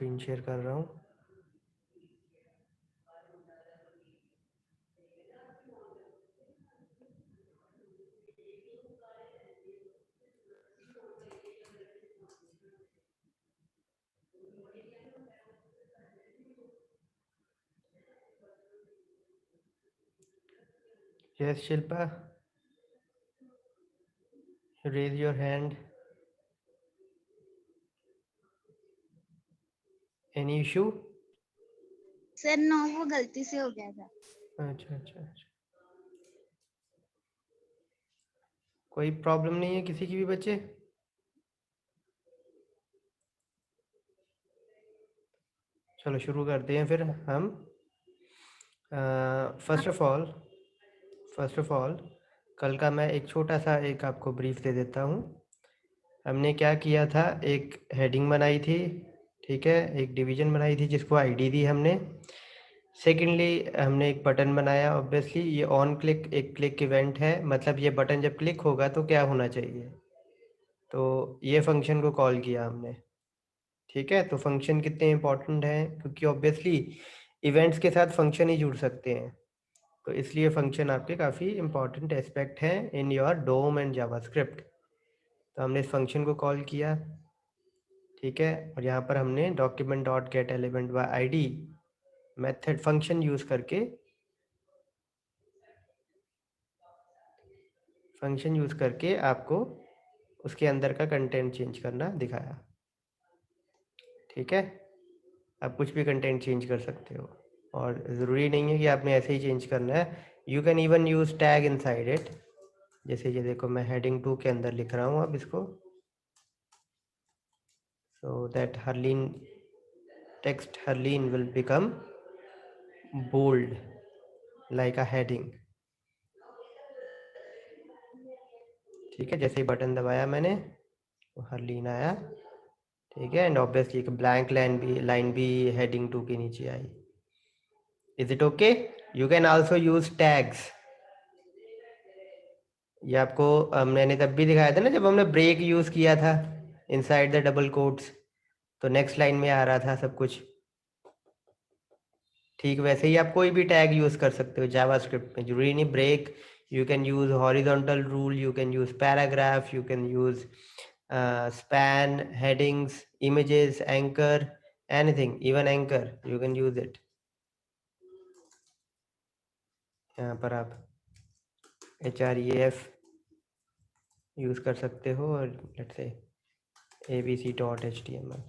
Screen share कर रहा हूँ। Yes Shilpa, raise your hand. Any issue? Sir no, वो गलती से हो गया था। अच्छा अच्छा अच्छा, कोई प्रॉब्लम नहीं है किसी की भी बच्चे? चलो शुरू करते हैं फिर हम। फर्स्ट ऑफ ऑल कल का मैं एक छोटा सा एक आपको ब्रीफ दे देता हूँ। हमने क्या किया था, एक हेडिंग बनाई थी, ठीक है, एक डिवीज़न बनाई थी जिसको आईडी दी हमने। सेकेंडली हमने एक बटन बनाया। ऑब्वियसली ये ऑन क्लिक एक क्लिक इवेंट है, मतलब ये बटन जब क्लिक होगा तो क्या होना चाहिए, तो ये फंक्शन को कॉल किया हमने। ठीक है, तो फंक्शन कितने इंपॉर्टेंट हैं, क्योंकि ऑब्वियसली इवेंट्स के साथ फंक्शन ही जुड़ सकते हैं, तो इसलिए फंक्शन आपके काफ़ी इंपॉर्टेंट एस्पेक्ट हैं in your DOM and JavaScript. तो हमने इस फंक्शन को कॉल किया, ठीक है, और यहाँ पर हमने document dot get element bye ID method function use करके आपको उसके अंदर का कंटेंट चेंज करना दिखाया। ठीक है, आप कुछ भी कंटेंट चेंज कर सकते हो, और ज़रूरी नहीं है कि आपने ऐसे ही चेंज करना है। You can even use tag inside it. जैसे ये देखो, मैं हेडिंग 2 के अंदर लिख रहा हूँ अब इसको, so that text Harleen will become bold like a heading। ठीक है, जैसे ही बटन दबाया मैंने तो हरलीन आया, ठीक है, एंड ऑब्वियसली एक ब्लैंक लाइन भी हेडिंग 2 के नीचे आई। Is it okay? You can also use tags. ये आपको मैंने तब भी दिखाया था ना जब हमने ब्रेक यूज किया था इनसाइड द डबल कोट्स, तो नेक्स्ट लाइन में आ रहा था सब कुछ। ठीक वैसे ही आप कोई भी टैग यूज कर सकते हो जावास्क्रिप्ट में, जरूरी नहीं break. You can use horizontal rule, you can use paragraph, you can use span, headings, images, anchor, anything, even anchor you can use it। यहाँ पर आप href यूज कर सकते हो, और लेट्स से abc.html।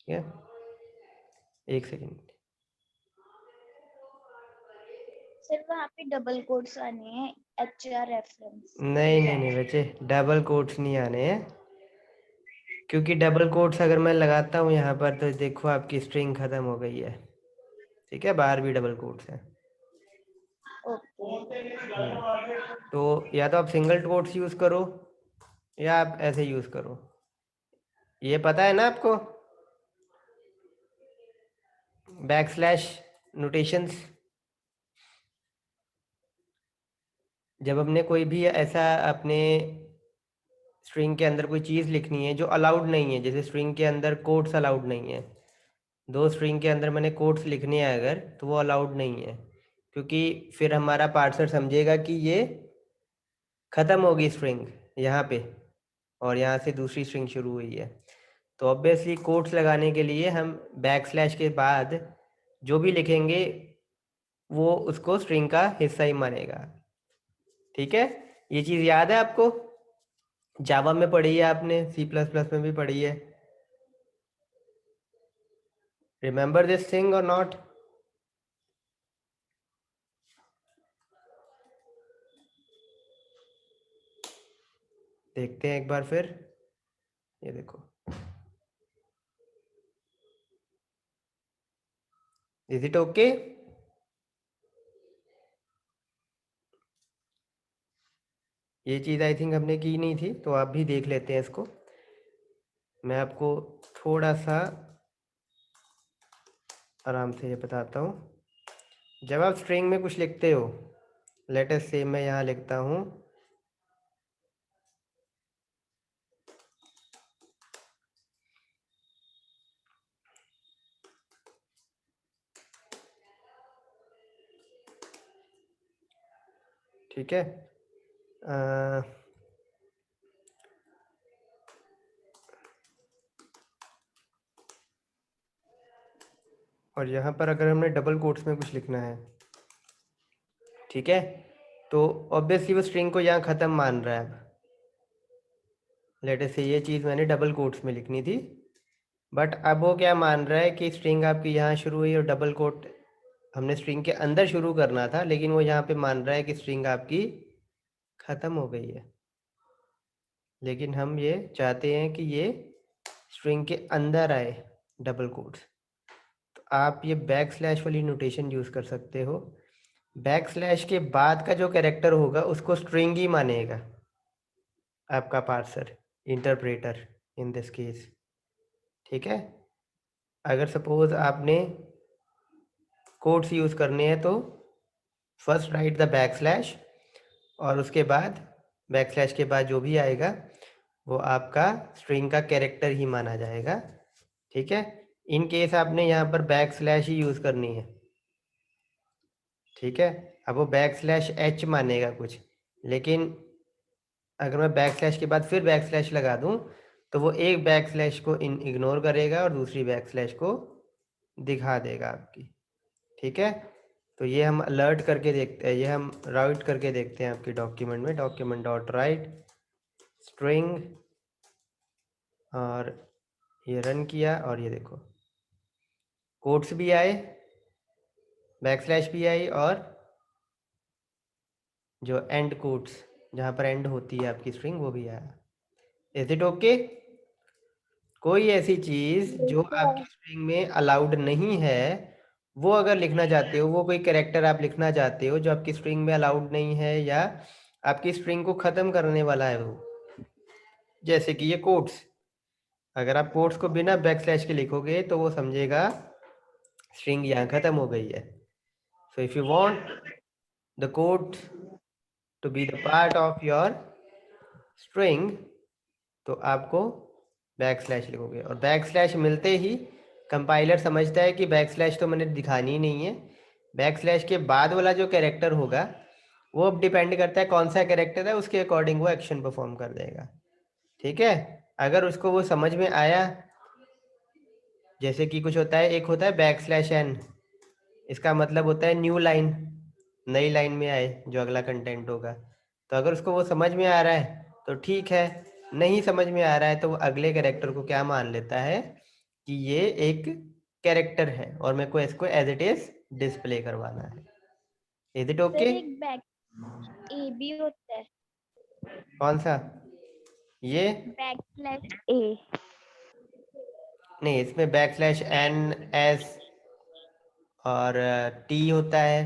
ठीक है, एक सेकेंड। सर वहाँ पे डबल कोट्स आने हैं, HR रेफरेंस। नहीं नहीं नहीं बच्चे, डबल कोट्स नहीं आने हैं, क्योंकि डबल कोट्स अगर मैं लगाता हूँ यहाँ पर तो देखो आपकी स्ट्रिंग खत्म हो गई है। ठीक है, बाहर भी डबल कोट्स हैं। तो या तो आप सिंगल कोट्स यूज करो या आप ऐसे यूज करो। ये पता है ना आपको, बैकस्लैश नोटेशंस। जब हमने कोई भी ऐसा अपने स्ट्रिंग के अंदर कोई चीज़ लिखनी है जो अलाउड नहीं है, जैसे स्ट्रिंग के अंदर कोट्स अलाउड नहीं है, दो स्ट्रिंग के अंदर मैंने कोट्स लिखने हैं अगर, तो वो अलाउड नहीं है, क्योंकि फिर हमारा पार्सर समझेगा कि ये ख़त्म होगी स्ट्रिंग यहाँ पे और यहाँ से दूसरी स्ट्रिंग शुरू हुई है। तो ऑब्वियसली कोट्स लगाने के लिए हम बैकस्लैश के बाद जो भी लिखेंगे वो उसको स्ट्रिंग का हिस्सा ही मानेगा। ठीक है, ये चीज़ याद है आपको? जावा में पढ़ी है आपने, C++ में भी पढ़ी है। रिमेंबर दिस थिंग और नॉट? देखते हैं एक बार फिर, ये देखो, इज इट ओके? ये चीज़ आई थिंक हमने की नहीं थी, तो आप भी देख लेते हैं इसको। मैं आपको थोड़ा सा आराम से ये बताता हूँ। जब आप स्ट्रिंग में कुछ लिखते हो, लेट अस से मैं यहाँ लिखता हूँ ठीक है। और यहाँ पर अगर हमने डबल कोट्स में कुछ लिखना है, ठीक है, तो ऑब्वियसली वो स्ट्रिंग को यहाँ ख़त्म मान रहा है। अब लेट अस से ये चीज़ मैंने डबल कोट्स में लिखनी थी, बट अब वो क्या मान रहा है कि स्ट्रिंग आपकी यहाँ शुरू हुई और डबल कोट हमने स्ट्रिंग के अंदर शुरू करना था, लेकिन वो यहाँ पे मान रहा है कि स्ट्रिंग आपकी ख़त्म हो गई है। लेकिन हम ये चाहते हैं कि ये स्ट्रिंग के अंदर आए डबल कोट्स, तो आप ये बैक स्लैश वाली नोटेशन यूज़ कर सकते हो। बैक स्लैश के बाद का जो कैरेक्टर होगा उसको स्ट्रिंग ही मानेगा आपका parser, interpreter in this case. ठीक है, अगर सपोज आपने कोट्स यूज़ करने हैं तो first right the back slash, और उसके बाद बैक स्लैश के बाद जो भी आएगा वो आपका स्ट्रिंग का कैरेक्टर ही माना जाएगा। ठीक है, इन केस आपने यहाँ पर बैक स्लैश ही यूज़ करनी है। ठीक है, अब वो बैक स्लैश एच मानेगा कुछ, लेकिन अगर मैं बैक स्लैश के बाद फिर बैक स्लैश लगा दूं तो वो एक बैक स्लैश को इग्नोर करेगा और दूसरी बैक स्लैश को दिखा देगा आपकी। ठीक है, तो ये हम अलर्ट करके देखते हैं, ये हम राइट करके देखते हैं आपकी डॉक्यूमेंट में, डॉक्यूमेंट डॉट राइट स्ट्रिंग, और ये रन किया और ये देखो कोट्स भी आए, बैक स्लैश भी आई, और जो एंड कोट्स जहाँ पर एंड होती है आपकी स्ट्रिंग वो भी आया। Is it okay? कोई ऐसी चीज़ जो आपकी स्ट्रिंग में अलाउड नहीं है वो अगर लिखना चाहते हो, वो कोई कैरेक्टर आप लिखना चाहते हो जो आपकी स्ट्रिंग में अलाउड नहीं है या आपकी स्ट्रिंग को ख़त्म करने वाला है वो, जैसे कि ये कोट्स, अगर आप कोट्स को बिना बैक स्लैश के लिखोगे तो वो समझेगा स्ट्रिंग यहाँ ख़त्म हो गई है। So if you want the quote to be the part of your string तो आपको बैक स्लैश लिखोगे, और बैक स्लैश मिलते ही कंपाइलर समझता है कि बैक स्लैश तो मैंने दिखानी ही नहीं है। बैक स्लैश के बाद वाला जो कैरेक्टर होगा वो अब डिपेंड करता है कौन सा कैरेक्टर है, उसके अकॉर्डिंग वो एक्शन परफॉर्म कर देगा। ठीक है, अगर उसको वो समझ में आया, जैसे कि कुछ होता है, एक होता है बैक स्लैश एन, इसका मतलब होता है न्यू लाइन, नई लाइन में आए जो अगला कंटेंट होगा। तो अगर उसको वो समझ में आ रहा है तो ठीक है, नहीं समझ में आ रहा है तो वो अगले कैरेक्टर को क्या मान लेता है कि ये एक कैरेक्टर है और मेरे को इसको एज इट इज डिस्प्ले करवाना है। Is it okay? सर एक बैक ए भी होता है, कौन सा? ये बैक स्लैश ए। नहीं, इसमें बैक स्लैश एन एस और टी होता है,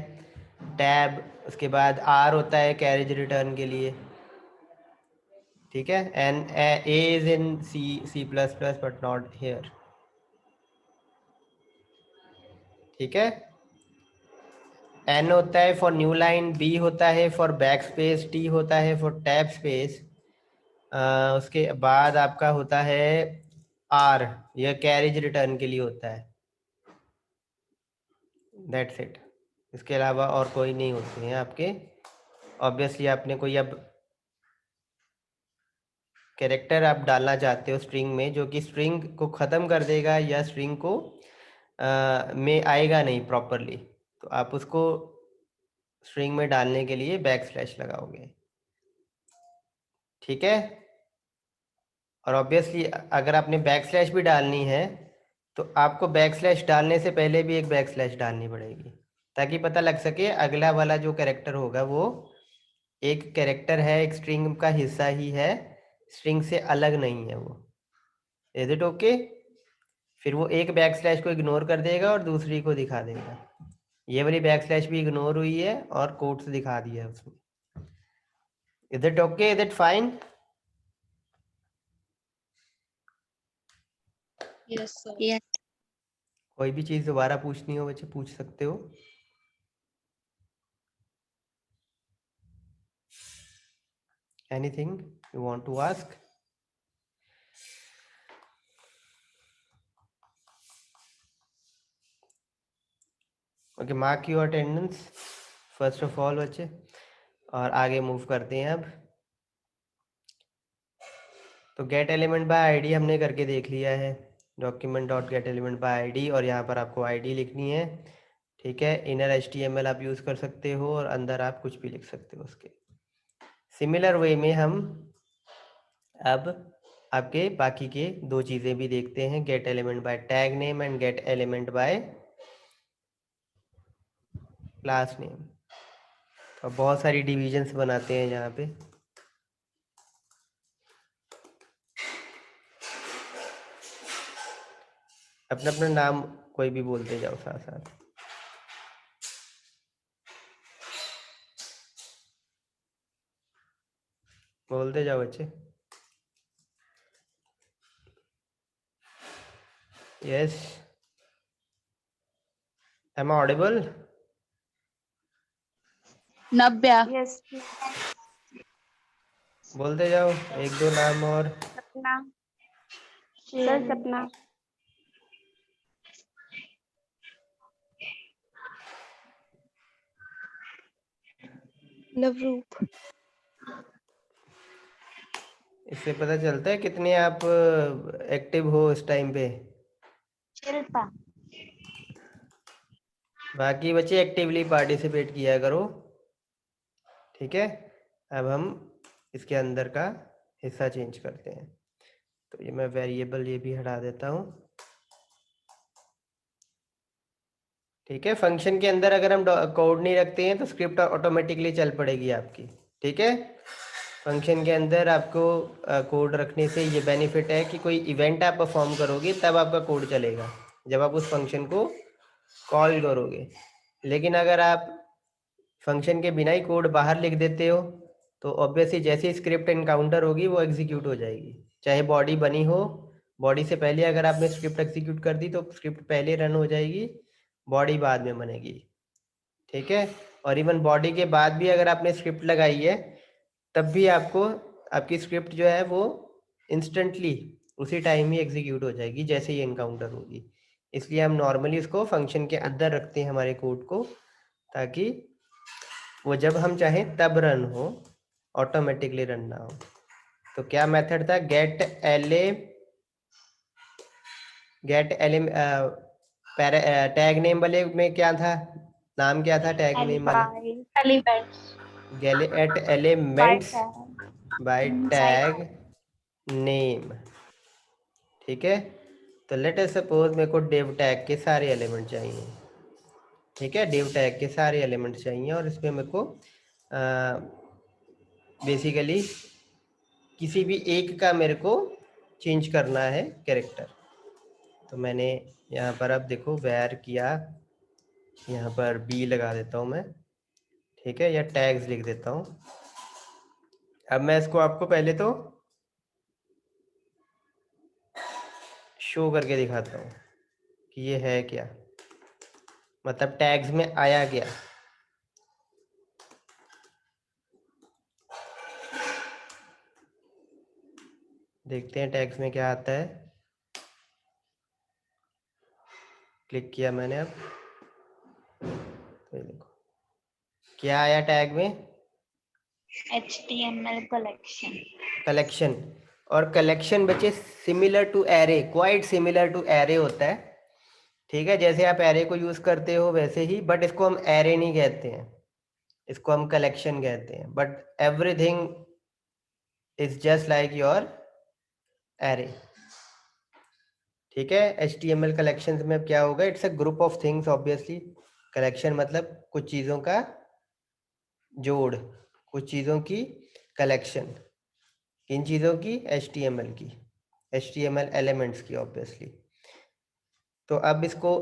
टैब, उसके बाद आर होता है कैरेज रिटर्न के लिए। ठीक है, N A is in C C plus plus but not here. ठीक है, एन होता है फॉर न्यू लाइन, बी होता है फॉर बैक स्पेस, टी होता है फॉर टैब स्पेस, उसके बाद आपका होता है आर, यह कैरेज रिटर्न के लिए होता है। दैट्स इट, इसके अलावा और कोई नहीं होते हैं आपके। ऑब्वियसली आपने कोई अब कैरेक्टर आप डालना चाहते हो स्ट्रिंग में जो कि स्ट्रिंग को ख़त्म कर देगा या स्ट्रिंग को में आएगा नहीं प्रॉपरली, तो आप उसको स्ट्रिंग में डालने के लिए बैक स्लैश लगाओगे। ठीक है, और ऑब्वियसली अगर आपने बैक स्लैश भी डालनी है तो आपको बैक स्लैश डालने से पहले भी एक बैक स्लैश डालनी पड़ेगी, ताकि पता लग सके अगला वाला जो कैरेक्टर होगा वो एक कैरेक्टर है, एक स्ट्रिंग का हिस्सा ही है, स्ट्रिंग से अलग नहीं है वो। Is it okay? फिर वो एक बैक स्लैश को इग्नोर कर देगा और दूसरी को दिखा देगा। ये वाली बैक स्लैश भी इग्नोर हुई है और कोट्स दिखा दिया है उसमें। Is it okay? Is it fine? Yes sir. Yes. कोई भी चीज़ दोबारा पूछनी हो बच्चे पूछ सकते हो। Anything you want to ask? Okay, mark your attendance first of all बच्चे। और आगे मूव करते हैं अब। तो गेट एलिमेंट बाय आईडी हमने करके देख लिया है, document dot get element bye ID, और यहाँ पर आपको आईडी लिखनी है। ठीक है, इनर HTML आप यूज़ कर सकते हो और अंदर आप कुछ भी लिख सकते हो उसके। सिमिलर वे में हम अब आपके बाकी के दो चीज़ें भी देखते हैं, gate element bye tag name and gate element bye class name. और बहुत सारी डिविजन्स बनाते हैं यहाँ पे। अपना अपना नाम कोई भी बोलते जाओ साथ साथ। बोलते जाओ बच्चे। Yes, am I audible? Navya. Yes बोलते जाओ एक दो नाम और। सपना। सर सपना। नवरूप। इससे पता चलता है कितने आप एक्टिव हो इस टाइम पे। शिल्पा। बाकी बच्चे एक्टिवली पार्टिसिपेट किया करो। ठीक है, अब हम इसके अंदर का हिस्सा चेंज करते हैं। तो ये मैं वेरिएबल ये भी हटा देता हूँ। ठीक है, फंक्शन के अंदर अगर हम कोड नहीं रखते हैं तो स्क्रिप्ट ऑटोमेटिकली चल पड़ेगी आपकी। ठीक है, फंक्शन के अंदर आपको कोड रखने से ये बेनिफिट है कि कोई इवेंट आप परफॉर्म करोगे तब आपका कोड चलेगा, जब आप उस फंक्शन को कॉल करोगे। लेकिन अगर आप फंक्शन के बिना ही कोड बाहर लिख देते हो तो ऑब्वियसली जैसे स्क्रिप्ट इनकाउंटर होगी वो एग्जीक्यूट हो जाएगी, चाहे बॉडी बनी हो। बॉडी से पहले अगर आपने स्क्रिप्ट एग्जीक्यूट कर दी तो स्क्रिप्ट पहले रन हो जाएगी, बॉडी बाद में बनेगी। ठीक है, और इवन बॉडी के बाद भी अगर आपने स्क्रिप्ट लगाई है तब भी आपको आपकी स्क्रिप्ट जो है वो इंस्टेंटली उसी टाइम ही एग्जीक्यूट हो जाएगी जैसे ही एनकाउंटर होगी। इसलिए हम नॉर्मली उसको फंक्शन के अंदर रखते हैं हमारे कोड को, ताकि वो जब हम चाहें तब रन हो, ऑटोमेटिकली रन ना हो। तो क्या मेथड था? गेट एले टैग नेम वाले में क्या था, नाम क्या था टैग नेम वाला? Elements. Gate elements bye tag name. ठीक है, तो लेट अस सपोज मेरे को डिव टैग के सारे एलिमेंट चाहिए। ठीक है, डिव टैग के सारे एलिमेंट चाहिए और इसमें मेरे को बेसिकली किसी भी एक का मेरे को चेंज करना है कैरेक्टर। तो मैंने यहाँ पर अब देखो वेर किया, यहाँ पर बी लगा देता हूँ मैं। ठीक है, या टैग्स लिख देता हूँ। अब मैं इसको आपको पहले तो शो करके दिखाता हूँ कि ये है क्या, मतलब टैग्स में आया क्या। देखते हैं टैग्स में क्या आता है। क्लिक किया मैंने, अब तो ये देखो क्या आया टैग में, HTML कलेक्शन। कलेक्शन। और कलेक्शन बच्चे similar to array, quite similar to array होता है। ठीक है, जैसे आप एरे को यूज करते हो वैसे ही, बट इसको हम एरे नहीं कहते हैं, इसको हम कलेक्शन कहते हैं। But everything is just like your array. ठीक है, HTML कलेक्शन में अब क्या होगा, it's a group of things obviously. Collection मतलब कुछ चीज़ों का जोड़, कुछ चीज़ों की कलेक्शन। किन चीज़ों की? HTML की, HTML एलिमेंट्स की ऑब्वियसली। तो अब इसको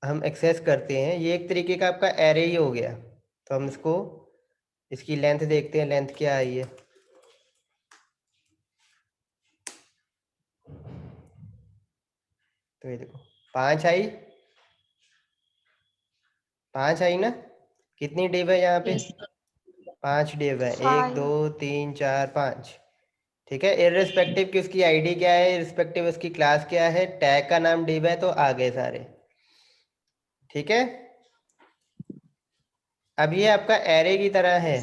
हम एक्सेस करते हैं, ये एक तरीके का आपका एरे ही हो गया। तो हम इसको, इसकी लेंथ देखते हैं, लेंथ क्या आई है। तो ये देखो 5 आई, 5 आई ना। कितनी डिव है यहाँ पे? 5 डिव है, 1 2 3 4 5। ठीक है, इररिस्पेक्टिव कि उसकी आईडी क्या है, इररिस्पेक्टिव उसकी क्लास क्या है, टैग का नाम डिव है, तो आ गए सारे। ठीक है, अब ये आपका एरे की तरह है।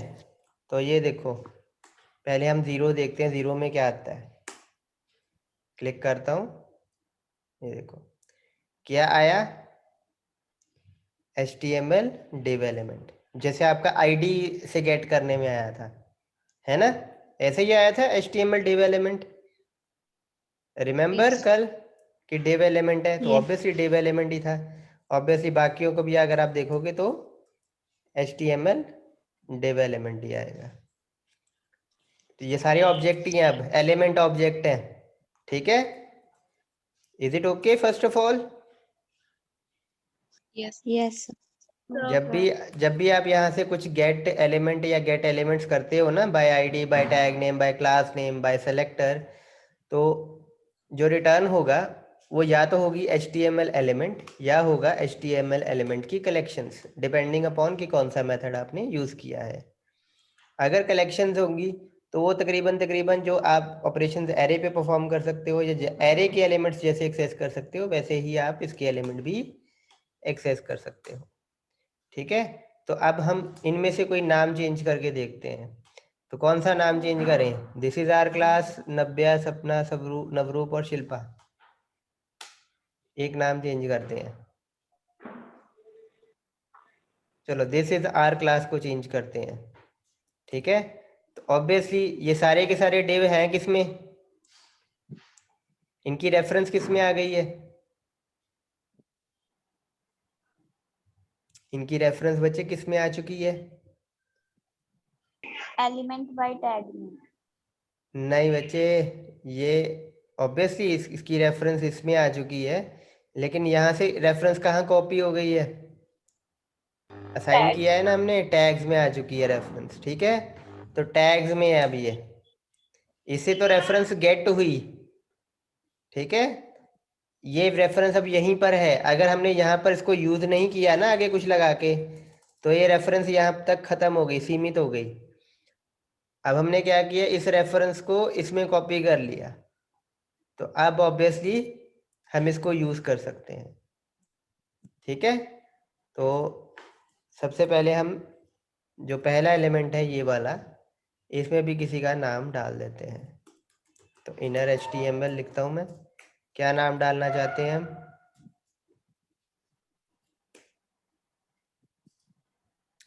तो ये देखो, पहले हम 0 देखते हैं, 0 में क्या आता है। क्लिक करता हूँ, ये देखो क्या आया, HTML div एलिमेंट, जैसे आपका ID से गेट करने में आया था, है ना, ऐसे ही आया था HTML div एलिमेंट। रिमेंबर कल कि div एलिमेंट है, तो ऑब्वियसली div एलिमेंट ही था। ऑब्वियसली बाकियों को भी अगर आप देखोगे तो HTML div एलिमेंट ही आएगा। तो ये सारे ऑब्जेक्ट ही हैं, अब एलिमेंट ऑब्जेक्ट हैं, ठीक है। Is it okay first of all? Yes जब भी आप यहाँ से कुछ गेट एलिमेंट या गेट एलिमेंट्स करते हो ना, by ID, by tag name, by class name, by selector, तो जो रिटर्न होगा वो या तो होगी HTML एलिमेंट या होगा HTML एलिमेंट की कलेक्शंस, डिपेंडिंग अपॉन कि कौन सा मेथड आपने यूज़ किया है। अगर कलेक्शंस होंगी तो वो तकरीबन जो आप ऑपरेशंस एरे पे परफॉर्म कर सकते हो, या एरे के एलिमेंट्स जैसे एक्सेस कर सकते हो, वैसे ही आप इसके एलिमेंट भी एक्सेस कर सकते हो, ठीक है। तो अब हम इनमें से कोई नाम चेंज करके देखते हैं। तो कौन सा नाम चेंज करें? This is our class, Navya, Sapna, नवरूप और शिल्पा, एक नाम चेंज करते हैं। चलो दिस इज आवर क्लास को चेंज करते हैं, ठीक है। तो ऑब्वियसली ये सारे के सारे डिव हैं किसमें, इनकी रेफरेंस किसमें आ गई है, इनकी रेफरेंस बच्चे किसमें आ चुकी है? एलिमेंट बाय टैग में। नहीं बच्चे, ये ऑब्वियसली इसकी रेफरेंस इसमें आ चुकी है, लेकिन यहाँ से रेफरेंस कहाँ कॉपी हो गई है? असाइन किया है ना हमने, टैग्स में आ चुकी है रेफरेंस, ठीक है। तो टैग्स में है अभी ये, इससे तो रेफरेंस गेट हुई, ठीक है। ये रेफरेंस अब यहीं पर है, अगर हमने यहाँ पर इसको यूज नहीं किया ना आगे कुछ लगा के, तो ये रेफरेंस यहाँ तक खत्म हो गई, सीमित हो गई। अब हमने क्या किया, इस रेफरेंस को इसमें कॉपी कर लिया, तो अब ऑब्वियसली हम इसको यूज कर सकते हैं, ठीक है। तो सबसे पहले हम जो पहला एलिमेंट है ये वाला, इसमें भी किसी का नाम डाल देते हैं। तो इनर HTML लिखता हूँ मैं, क्या नाम डालना चाहते हैं हम?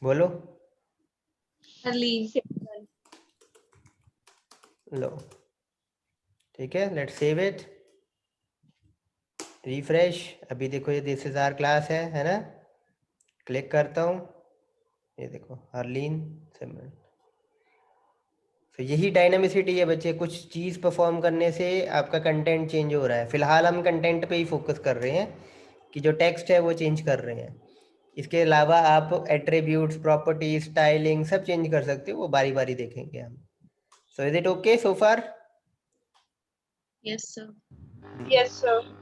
बोलो। लो, ठीक है, लेट्स सेव इट, रिफ्रेश। अभी देखो ये दिस इज आवर क्लास है ना। क्लिक करता हूँ, ये देखो हरलीन सिमरन। तो यही डायनामिसिटी है बच्चे, कुछ चीज़ परफॉर्म करने से आपका कंटेंट चेंज हो रहा है। फिलहाल हम कंटेंट पे ही फोकस कर रहे हैं कि जो टेक्स्ट है वो चेंज कर रहे हैं। इसके अलावा आप एट्रीब्यूट्स, प्रॉपर्टी, स्टाइलिंग सब चेंज कर सकते हो, वो बारी बारी देखेंगे हम। So is it okay so far? Yes sir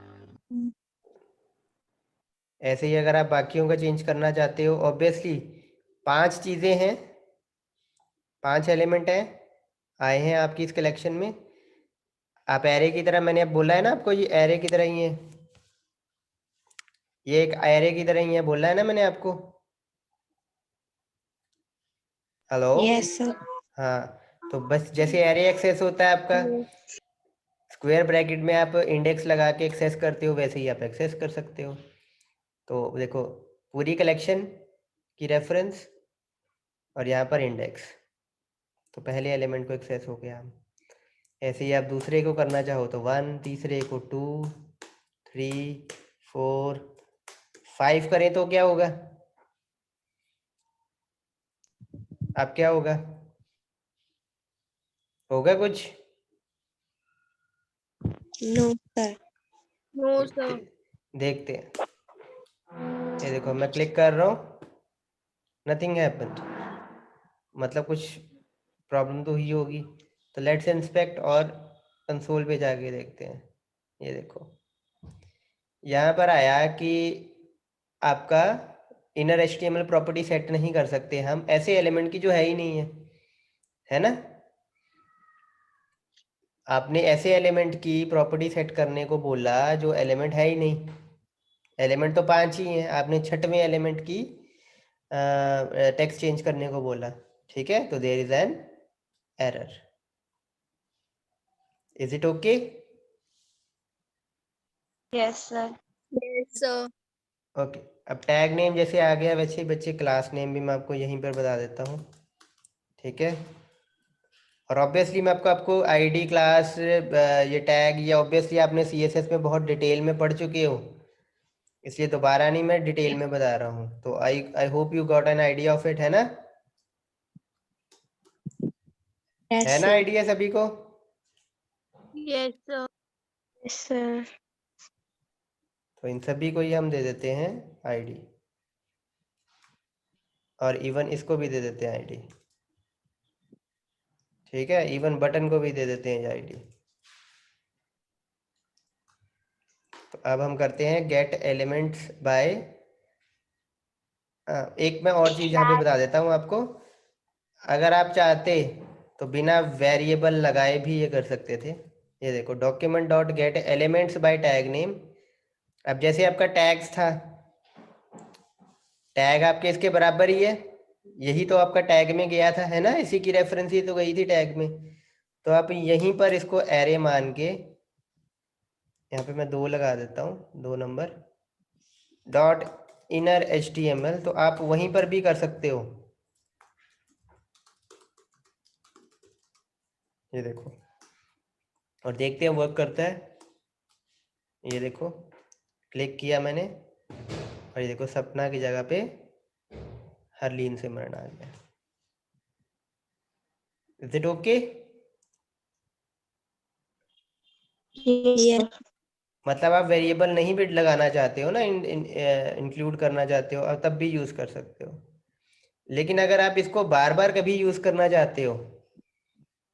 ऐसे ही अगर आप बाकियों का चेंज करना चाहते हो, ऑब्वियसली 5 चीज़ें हैं, 5 एलिमेंट हैं, आए हैं आपकी इस कलेक्शन में। आप एरे की तरह, मैंने अब बोला है ना आपको, ये एरे की तरह ही है, ये एक एरे की तरह ही है, बोला है ना मैंने आपको। हेलो। यस सर हाँ, तो बस जैसे एरे एक्सेस होता है आपका, स्क्वायर ब्रैकेट में आप इंडेक्स लगा के एक्सेस करते हो, वैसे ही आप एक्सेस कर सकते हो। तो देखो पूरी कलेक्शन की रेफरेंस और यहाँ पर इंडेक्स, तो पहले एलिमेंट को एक्सेस हो गया। ऐसे ही आप दूसरे को करना चाहो तो 1, तीसरे को 2, 3, 4, 5 करें तो क्या होगा? आप क्या होगा, होगा कुछ? नो सर देखते हैं, ये देखो मैं क्लिक कर रहा हूँ, नथिंग हैपेंड, मतलब कुछ प्रॉब्लम तो हुई होगी। तो लेट्स इंस्पेक्ट और कंसोल पे जाके देखते हैं। ये देखो यहाँ पर आया कि आपका इनर HTML प्रॉपर्टी सेट नहीं कर सकते हम ऐसे एलिमेंट की जो है ही नहीं है ना। आपने ऐसे एलिमेंट की प्रॉपर्टी सेट करने को बोला जो एलिमेंट है ही नहीं, एलिमेंट तो 5 ही हैं, आपने 6वें एलिमेंट की टेक्स्ट चेंज करने को बोला। ठीक है, तो there is an error. Is it okay? Yes sir. Yes, sir. Okay, अब टैग नेम जैसे आ गया वैसे ही बच्चे क्लास नेम भी मैं आपको यहीं पर बता देता हूँ। ठीक है, और ऑब्वियसली मैं आपको आईडी क्लास ये टैग ये ऑब्वियसली आपने सीएसएस में बहुत डिटेल में पढ़ चुके हो, इसलिए दोबारा नहीं मैं डिटेल में बता रहा हूँ। तो I hope you got an idea of it, है ना? Yes, है ना sir. आइडिया सभी को? Yes, sir. Yes sir. तो इन सभी को ही हम दे देते हैं आईडी, और इवन इसको भी दे देते हैं आईडी। ठीक है, इवन बटन को भी दे देते हैं आईडी। तो अब हम करते हैं गेट एलिमेंट्स बाय। एक मैं और चीज़ यहाँ पे बता देता हूँ आपको। अगर आप चाहते तो बिना वेरिएबल लगाए भी ये कर सकते थे। ये देखो, document dot gate elements bye tag name. अब जैसे आपका टैग्स था, टैग आपके इसके बराबर ही है, यही तो आपका टैग में गया था, है ना? इसी की रेफरेंस ही तो गई थी टैग में। तो आप यहीं पर इसको एरे मान के, यहाँ पे मैं 2 लगा देता हूँ, 2 नंबर डॉट इनर HTML, तो आप वहीं पर भी कर सकते हो। ये देखो, और देखते हैं वर्क करता है। ये देखो, क्लिक किया मैंने, और ये देखो सपना की जगह पे हरलीन सिमरन आ गया। Is it okay? Yes. मतलब आप वेरिएबल नहीं भी लगाना चाहते हो ना, इंक्लूड करना चाहते हो, और तब भी यूज़ कर सकते हो। लेकिन अगर आप इसको बार बार कभी यूज़ करना चाहते हो,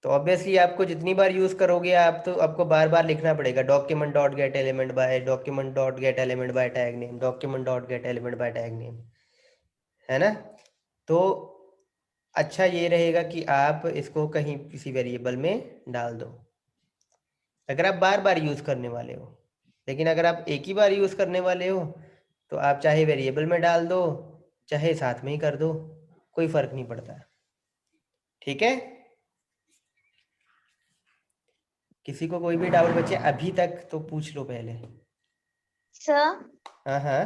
तो ऑब्वियसली आपको जितनी बार यूज़ करोगे आपको बार बार लिखना पड़ेगा, document dot get element bye, document dot get element bye tag name, document dot get element bye tag name, है ना? तो अच्छा ये रहेगा कि आप इसको कहीं किसी वेरिएबल में डाल दो, अगर आप बार बार यूज़ करने वाले हो। लेकिन अगर आप एक ही बार यूज़ करने वाले हो, तो आप चाहे वेरिएबल में डाल दो, चाहे साथ में ही कर दो, कोई फ़र्क नहीं पड़ता। ठीक है, किसी को कोई भी डाउट बचे अभी तक तो पूछ लो पहले। सर हाँ हाँ,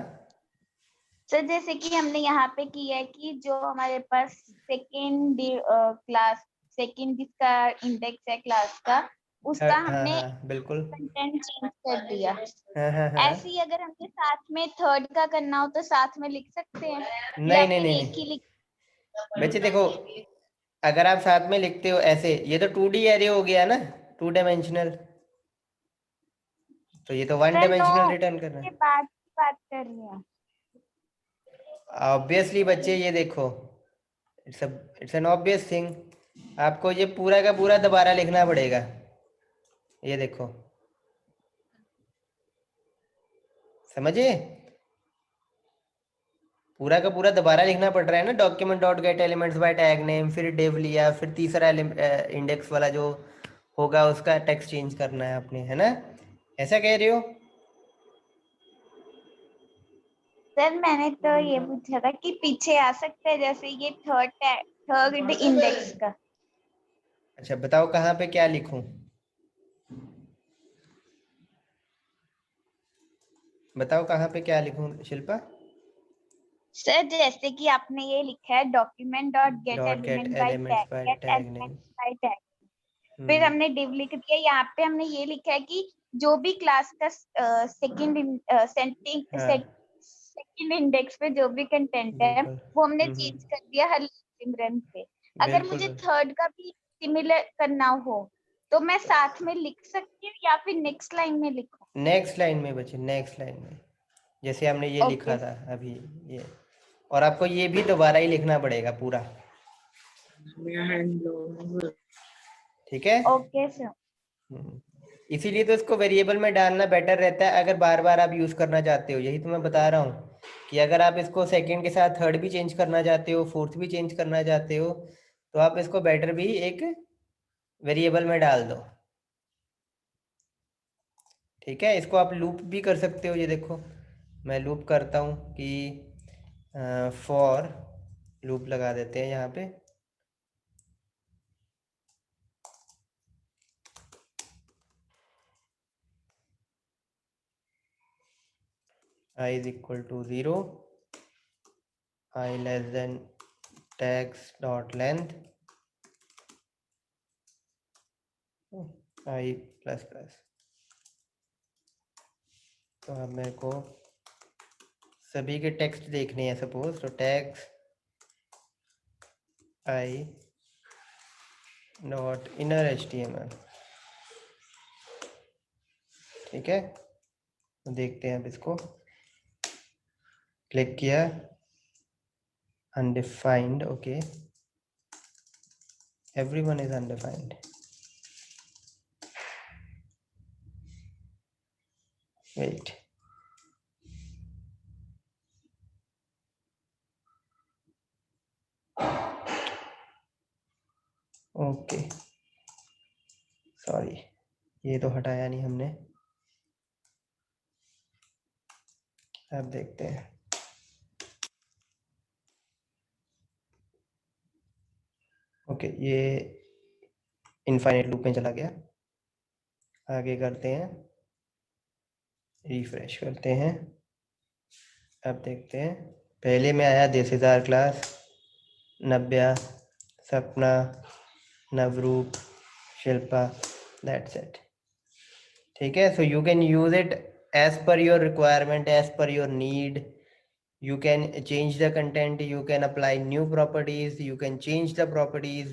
सर जैसे कि हमने यहाँ पे किया है कि जो हमारे पास सेकेंड क्लास, सेकेंड जिसका इंडेक्स है क्लास का, उसका हाँ हमने हाँ बिल्कुल, कंटेंट चेंज कर दिया। हाँ हाँ हाँ। ऐसे ही अगर हमें साथ में थर्ड का करना हो तो साथ में लिख सकते हैं, या नहीं नहीं फिर नहीं एक ही नहीं लिख। बच्चे देखो, अगर आप साथ में लिखते हो ऐसे, ये तो 2D एरे हो गया ना, 2 डायमेंशनल, तो ये तो 1 सर नो, डायमेंशनल रिटर्न करना के है। बाद की बात कर रहे हैं। ऑब्वियसली बच्चे ये देखो, इट्स एन ऑब्वियस थिंग, आपको ये पूरा का पूरा दोबारा लिखना पड़ेगा। ये देखो, समझिए, पूरा का पूरा दोबारा लिखना पड़ रहा है ना, document dot gate elements bye tag name, फिर डिव लिया, फिर तीसरा इंडेक्स वाला जो होगा उसका टेक्स्ट चेंज करना है आपने, है ना? ऐसा कह रहे हो? सर मैंने तो ये पूछा था कि पीछे आ सकते हैं, जैसे ये थर्ड इंडेक्स का। अच्छा बताओ कहाँ पे क्या लिखूं, बताओ कहाँ पे क्या लिखूं शिल्पा? सर जैसे कि आपने ये लिखा है document dot get dot get element by elements tag, by get tag element name. By tag, फिर हमने डिव लिख दिया। यहाँ पे हमने ये लिखा है कि जो भी क्लास का हाँ सेकंड इंडेक्स पे जो भी कंटेंट है बिल्कुल, वो हमने चेंज कर दिया हर सिमरन पे। अगर बिल्कुल मुझे बिल्कुल। थर्ड का भी सिमिलर करना हो तो मैं साथ में लिख सकती हूँ या फिर नेक्स्ट लाइन में लिखूं? नेक्स्ट लाइन में बच्चे, नेक्स्ट लाइन में, जैसे हमने ये लिखा ओके था अभी, ये, और आपको ये भी दोबारा ही लिखना पड़ेगा पूरा। ठीक है, ओके सर। इसीलिए तो इसको वेरिएबल में डालना बेटर रहता है, अगर बार बार आप यूज़ करना चाहते हो। यही तो मैं बता रहा हूँ कि अगर आप इसको सेकंड के साथ थर्ड भी चेंज करना चाहते हो, फोर्थ भी चेंज करना चाहते हो, तो आप इसको बेटर भी एक वेरिएबल में डाल दो। ठीक है, इसको आप लूप भी कर सकते हो। ये देखो, मैं लूप करता हूँ कि फॉर लूप लगा देते हैं यहाँ पे, I is equal to 0, I less than tags dot length I plus plus. तो अब मेरे को सभी के टेक्स्ट देखने हैं सपोज, तो tags I dot inner HTML, ठीक है। तो देखते हैं अब इसको, क्लिक किया, undefined, okay, everyone is undefined, wait, okay, sorry, ये तो हटाया नहीं हमने। अब देखते हैं, ओके, ये इनफाइनाइट लूप में चला गया। आगे करते हैं, रिफ्रेश करते हैं। अब देखते हैं, पहले में आया this is our class, Navya, Sapna, Navroop, Shilpa, that's it, ठीक है। So you can use it as per your requirement, as per your need. You can change the content, you can apply new properties, you can change the properties,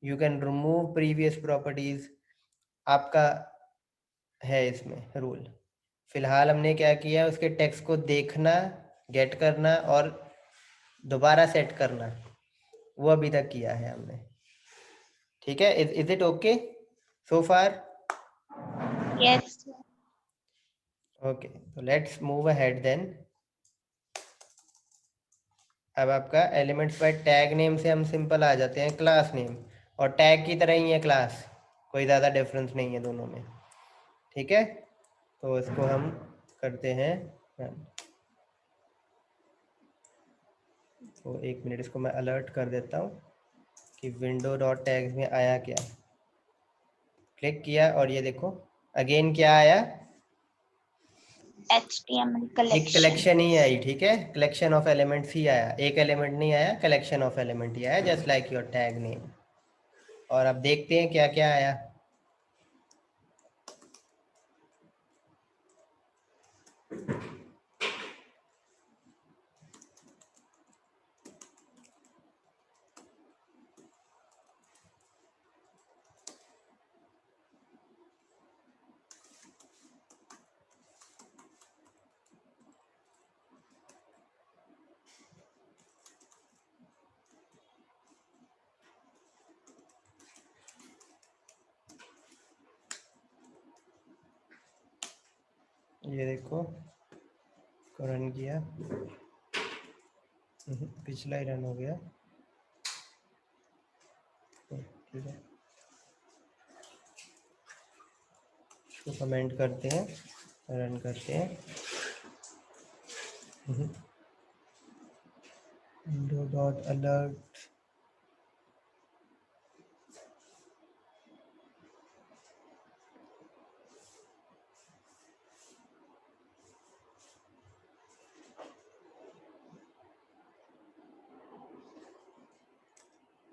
you can remove previous properties, आपका है इसमें rule. फिलहाल हमने क्या किया, उसके text को देखना, गेट करना और दोबारा सेट करना, वो अभी तक किया है हमने, ठीक है। Is it okay so far? Yes. Okay, तो लेट्स मूव अहेड देन। अब आपका एलिमेंट्स बाय टैग नेम से हम सिंपल आ जाते हैं क्लास नेम, और टैग की तरह ही है क्लास, कोई ज़्यादा डिफरेंस नहीं है दोनों में, ठीक है। तो इसको हम करते हैं रन। तो 1 मिनट, इसको मैं अलर्ट कर देता हूँ कि विंडो डॉट टैग्स में आया क्या। क्लिक किया और ये देखो अगेन क्या आया, HTML एक collection. कलेक्शन ही आई, ठीक है, कलेक्शन ऑफ एलिमेंट्स ही आया, एक एलिमेंट नहीं आया, कलेक्शन ऑफ एलिमेंट ही आया, just like your tag name. और अब देखते हैं क्या क्या आया। ये देखो, रन किया, पिछला ही रन हो गया, ठीक है। इसको कमेंट करते हैं, रन करते हैं, विंडो डॉट अलर्ट,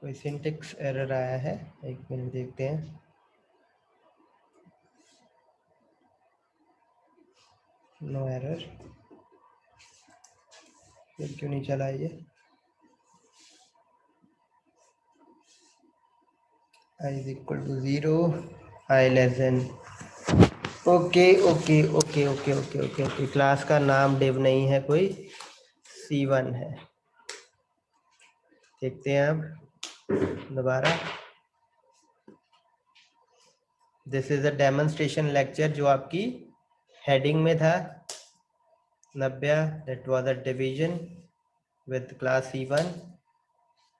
कोई सिंटेक्स एरर आया है, 1 मिनट देखते हैं। नो एरर, फिर क्यों नहीं चला ये? I is equal to 0, I less than, okay okay okay okay okay okay okay, class का नाम डिव नहीं है कोई, C1 है। देखते हैं अब दोबारा, this is a demonstration lecture जो आपकी हेडिंग में था, Navya, that was a division with class C1,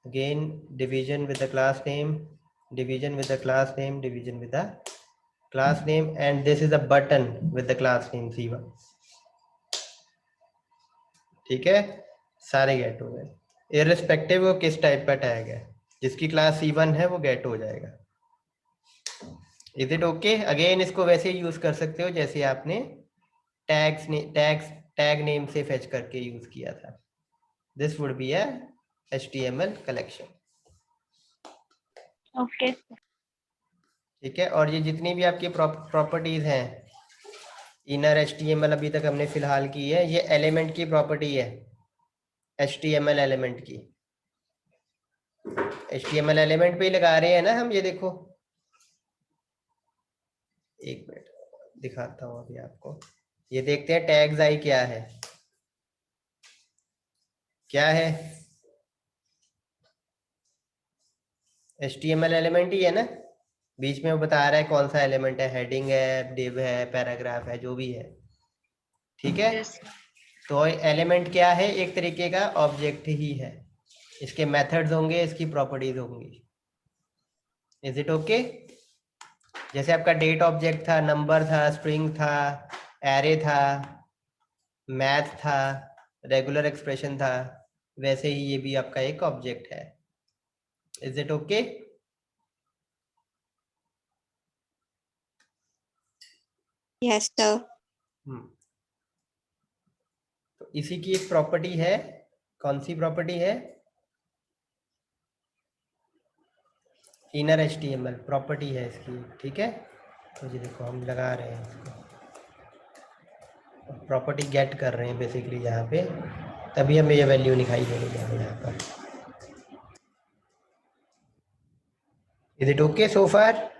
again division with the class name, division with the class name, division with the class name, and this is a button with the class name C1, ठीक है। सारे gate हो गए, irrespective वो किस type का tag है, जिसकी क्लास C1 है वो गेट हो जाएगा। Is it okay? अगेन इसको वैसे यूज कर सकते हो जैसे आपने टैग्स टैग नेम से फेच करके यूज किया था। This would be a HTML collection. Okay ठीक है, और ये जितनी भी आपकी प्रॉपर्टीज हैं, इनर HTML अभी तक हमने फिलहाल की है, ये एलिमेंट की प्रॉपर्टी है, HTML एलिमेंट की। HTML एलिमेंट पे ही लगा रहे हैं ना हम, ये देखो, एक मिनट दिखाता हूँ अभी आपको। ये देखते हैं टैग्स आई क्या है, क्या है, HTML एलिमेंट ही है ना। बीच में वो बता रहा है कौन सा एलिमेंट है, हेडिंग है, डिव है, पैराग्राफ है, जो भी है। ठीक है, तो एलिमेंट क्या है, एक तरीके का ऑब्जेक्ट ही है। इसके मेथड्स होंगे, इसकी प्रॉपर्टीज होंगी। Is it okay? जैसे आपका डेट ऑब्जेक्ट था, नंबर था, स्ट्रिंग था, एरे था, मैथ था, रेगुलर एक्सप्रेशन था, वैसे ही ये भी आपका एक ऑब्जेक्ट है। Is it okay? Yes, sir. तो इसी की एक प्रॉपर्टी है, कौन सी प्रॉपर्टी है? इनर HTML प्रॉपर्टी है इसकी। ठीक है, तो ये देखो हम लगा रहे हैं इसको, प्रॉपर्टी गेट कर रहे हैं बेसिकली यहाँ पे, तभी हमें ये वैल्यू दिखाई दे रही है यहाँ पर। Is it okay so far?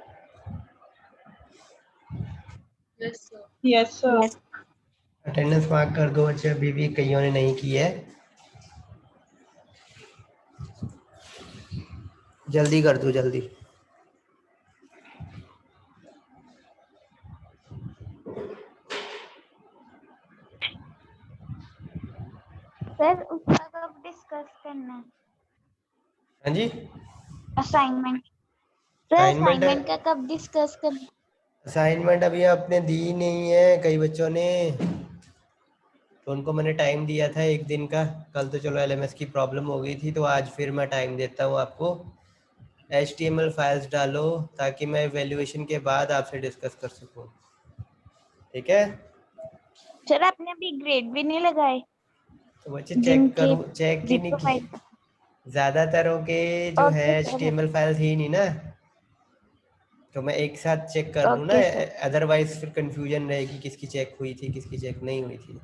Yes, sir. Yes, sir. Yes. Attendance mark कर दो बच्चे, अभी भी कईयों ने नहीं की है, जल्दी कर दो जल्दी। सर, उसका कब डिस्कस करना है हाँ जी, असाइनमेंट? सर असाइनमेंट, असाइनमेंट का कब डिस्कस करना? असाइनमेंट अभी आपने दी नहीं है कई बच्चों ने, तो उनको मैंने टाइम दिया था एक दिन का। कल तो चलो LMS की प्रॉब्लम हो गई थी, तो आज फिर मैं टाइम देता हूँ आपको। HTML फाइल्स डालो ताकि मैं इवैल्यूएशन के बाद आपसे डिस्कस कर सकूँ। ठीक है, सर आपने अभी ग्रेड भी नहीं लगाए तो बच्चे जिनके चेक ही नहीं प्रोफाइल? की, ज्यादातरों के जो है ओके सर, HTML फाइल्स ही नहीं ना, तो मैं एक साथ चेक कर लूँ ना, ओके सर, अदरवाइज फिर कंफ्यूजन रहेगी किसकी चेक हुई थी किसकी चेक नहीं हुई थी।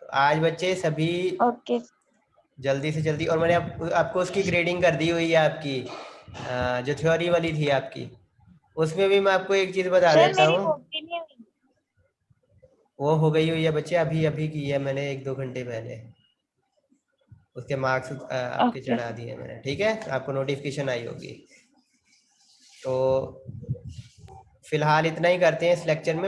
तो आज बच्चे सभी ओके जल्दी से जल्दी, और मैंने आपको उसकी ग्रेडिंग कर दी हुई है आपकी, जो थ्योरी वाली थी आपकी, उसमें भी मैं आपको एक चीज बता सर देता मेरी हूँ, वो भी नहीं हुई। वो हो गई हुई है बच्चे, अभी अभी की है मैंने 1-2 घंटे पहले, उसके मार्क्स आपके ओके चढ़ा दिए मैंने। ठीक है, आपको नोटिफिकेशन आई होगी। तो फिलहाल इतना ही करते हैं इस लेक्चर में।